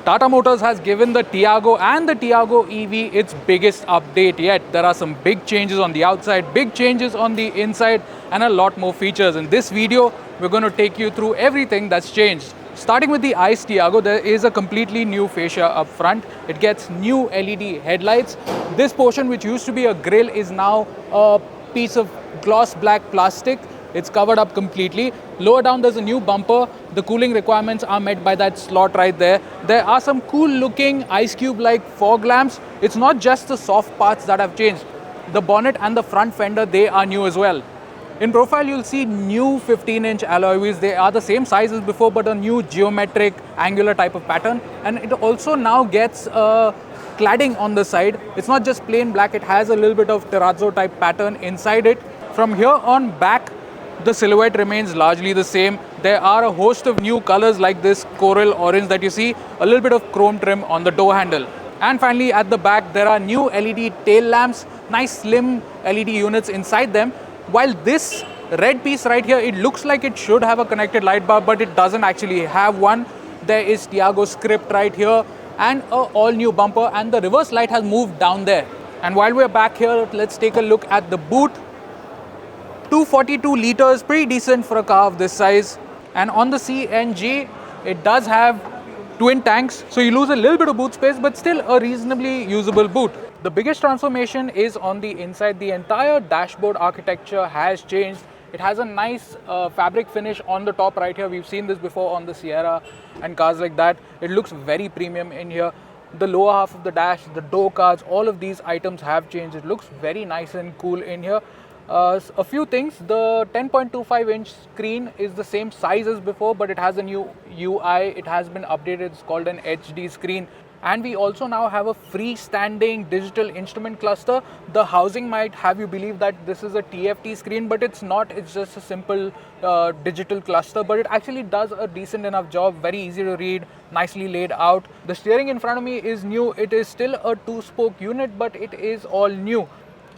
Tata Motors has given the Tiago and the Tiago EV its biggest update yet. There are some big changes on the outside, big changes on the inside, and a lot more features. In this video, we're going to take you through everything that's changed. Starting with the ICE Tiago, there is a completely new fascia up front. It gets new LED headlights. This portion, which used to be a grille, is now a piece of gloss black plastic. It's covered up completely. Lower down, there's a new bumper. The cooling requirements are met by that slot right there. There are some cool looking ice cube like fog lamps. It's not just the soft parts that have changed. The bonnet and the front fender, they are new as well. In profile, you'll see new 15-inch alloy wheels. They are the same size as before, but a new geometric angular type of pattern. And it also now gets cladding on the side. It's not just plain black. It has a little bit of terrazzo type pattern inside it. From here on back, the silhouette remains largely the same. There are a host of new colors like this coral orange that you see, a little bit of chrome trim on the door handle. And finally at the back, there are new LED tail lamps, nice slim LED units inside them. While this red piece right here, it looks like it should have a connected light bar, but it doesn't actually have one. There is Tiago script right here and a all new bumper, and the reverse light has moved down there. And while we're back here, let's take a look at the boot. 242 liters, pretty decent for a car of this size. And on the CNG, it does have twin tanks, so you lose a little bit of boot space, but still a reasonably usable boot. The biggest transformation is on the inside. The entire dashboard architecture has changed. It has a nice fabric finish on the top right here. We've seen this before on the Sierra and cars like that. It looks very premium in here. The lower half of the dash, the door cards, all of these items have changed. It looks very nice and cool in here. A few things, the 10.25-inch screen is the same size as before, but it has a new UI. It has been updated. It's called an HD screen. And we also now have a freestanding digital instrument cluster. The housing might have you believe that this is a TFT screen, but it's not. It's just a simple digital cluster, but it actually does a decent enough job. Very easy to read, nicely laid out. The steering in front of me is new. It is still a two-spoke unit, but it is all new.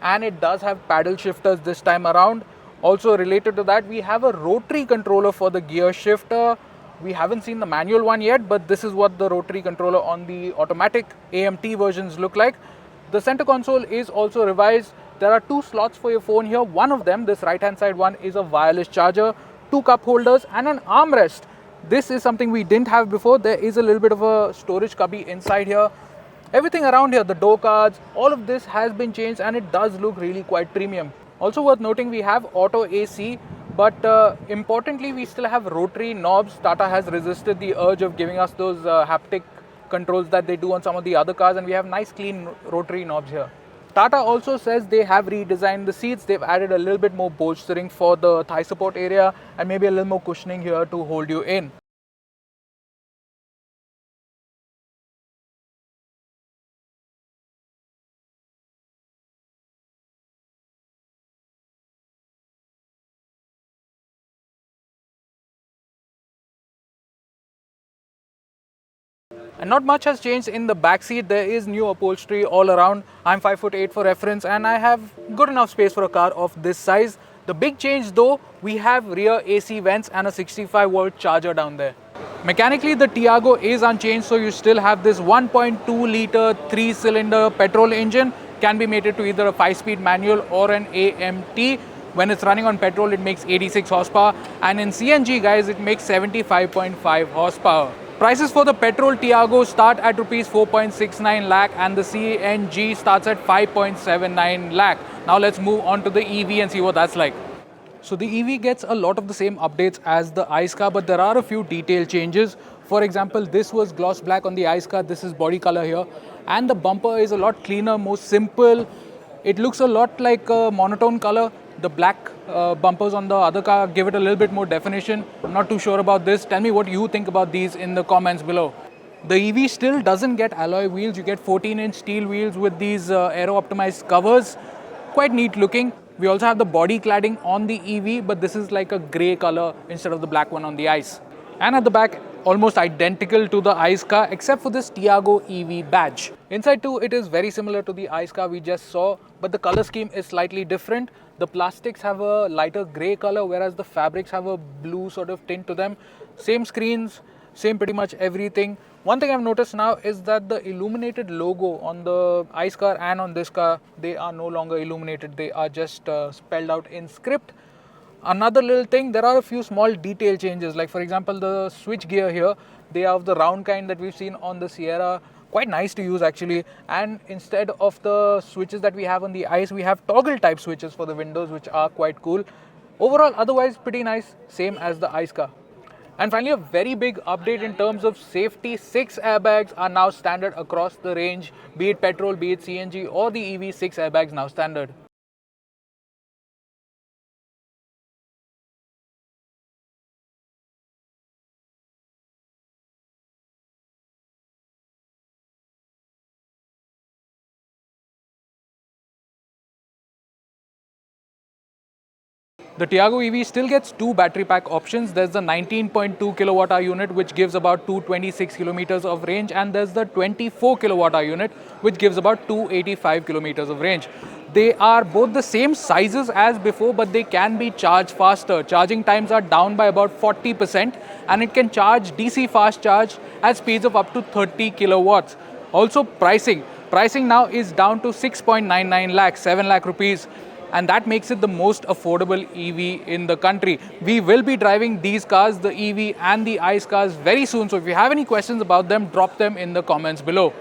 And it does have paddle shifters this time around. Also related to that, we have a rotary controller for the gear shifter. We haven't seen the manual one yet, but this is what the rotary controller on the automatic AMT versions look like. The center console is also revised. There are two slots for your phone here. One of them, this right hand side one, is a wireless charger, two cup holders and an armrest. This is something we didn't have before. There is a little bit of a storage cubby inside here. Everything around here, the door cards, all of this has been changed, and it does look really quite premium. Also worth noting, we have auto AC, but importantly, we still have rotary knobs. Tata has resisted the urge of giving us those haptic controls that they do on some of the other cars, and we have nice clean rotary knobs here. Tata also says they have redesigned the seats. They've added a little bit more bolstering for the thigh support area and maybe a little more cushioning here to hold you in. And not much has changed in the back seat. There is new upholstery all around. I'm 5'8" for reference, and I have good enough space for a car of this size. The big change though, we have rear AC vents and a 65-volt charger down there. Mechanically, the Tiago is unchanged, so you still have this 1.2-liter 3-cylinder petrol engine. Can be mated to either a 5-speed manual or an AMT. When it's running on petrol, it makes 86 horsepower, and in CNG, guys, it makes 75.5 horsepower. Prices for the petrol Tiago start at rupees 4.69 lakh and the CNG starts at 5.79 lakh. Now let's move on to the EV and see what that's like. So the EV gets a lot of the same updates as the ICE car, but there are a few detail changes. For example, this was gloss black on the ICE car. This is body color here. And the bumper is a lot cleaner, more simple. It looks a lot like a monotone color. The black bumpers on the other car give it a little bit more definition. I'm not too sure about this. Tell me what you think about these in the comments below. The EV still doesn't get alloy wheels. You get 14-inch steel wheels with these aero-optimized covers. Quite neat looking. We also have the body cladding on the EV, but this is like a grey color instead of the black one on the ICE. And at the back, almost identical to the ICE car except for this Tiago EV badge. Inside too, it is very similar to the ICE car we just saw, but the color scheme is slightly different. The plastics have a lighter grey color, whereas the fabrics have a blue sort of tint to them. Same screens, same pretty much everything. One thing I've noticed now is that the illuminated logo on the ICE car and on this car, they are no longer illuminated. They are just spelled out in script. Another little thing, there are a few small detail changes, like for example the switch gear here, they are of the round kind that we've seen on the Sierra. Quite nice to use actually, and instead of the switches that we have on the ICE, we have toggle type switches for the windows, which are quite cool. Overall, otherwise pretty nice, same as the ICE car. And finally, a very big update in terms of safety. 6 airbags are now standard across the range, be it petrol, be it CNG or the EV, 6 airbags now standard. The Tiago EV still gets 2 battery pack options. There's the 19.2 kilowatt hour unit, which gives about 226 kilometers of range, and there's the 24 kilowatt hour unit, which gives about 285 kilometers of range. They are both the same sizes as before, but they can be charged faster. Charging times are down by about 40%, and it can charge DC fast charge at speeds of up to 30 kilowatts. Also, pricing. Pricing now is down to 6.99 lakhs, 7 lakh rupees, and that makes it the most affordable EV in the country. We will be driving these cars, the EV and the ICE cars, very soon. So if you have any questions about them, drop them in the comments below.